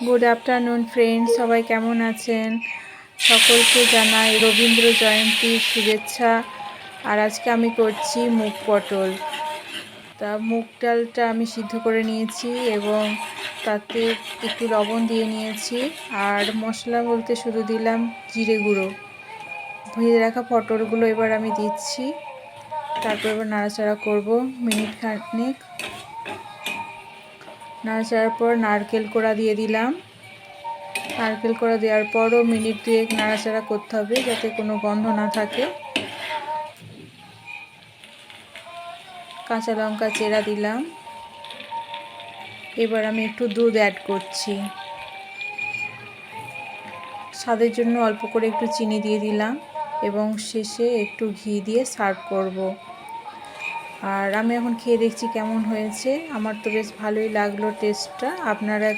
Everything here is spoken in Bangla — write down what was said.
গুড আফটারনুন ফ্রেন্ডস, সবাই কেমন আছেন? সকলকে জানাই রবীন্দ্র জয়ন্তীর শুভেচ্ছা। আর আজকে আমি করছি মুগ পটল। তা মুগ ডালটা আমি সিদ্ধ করে নিয়েছি এবং তাতে একটু লবণ দিয়ে নিয়েছি। আর মশলা বলতে শুধু দিলাম জিরে গুঁড়ো। ভেজে রাখা পটলগুলো এবার আমি দিচ্ছি। তারপর এবার নাড়াচাড়া করব মিনিট খানেক। নাড়াচাড়ার পর নারকেল কোড়া দিয়ে দিলাম। নারকেল কোড়া দেওয়ার পরও মিনিট দুয়েক নাড়াচাড়া করতে হবে যাতে কোনো গন্ধ না থাকে। কাঁচা লঙ্কা চেরা দিলাম। এবার আমি একটু দুধ অ্যাড করছি। স্বাদের জন্য অল্প করে একটু চিনি দিয়ে দিলাম এবং শেষে একটু ঘি দিয়ে সার্ভ করব। আর আমি এখন খেয়ে দেখছি কেমন হয়েছে। আমার তো বেশ ভালোই লাগলো টেস্টটা। আপনারা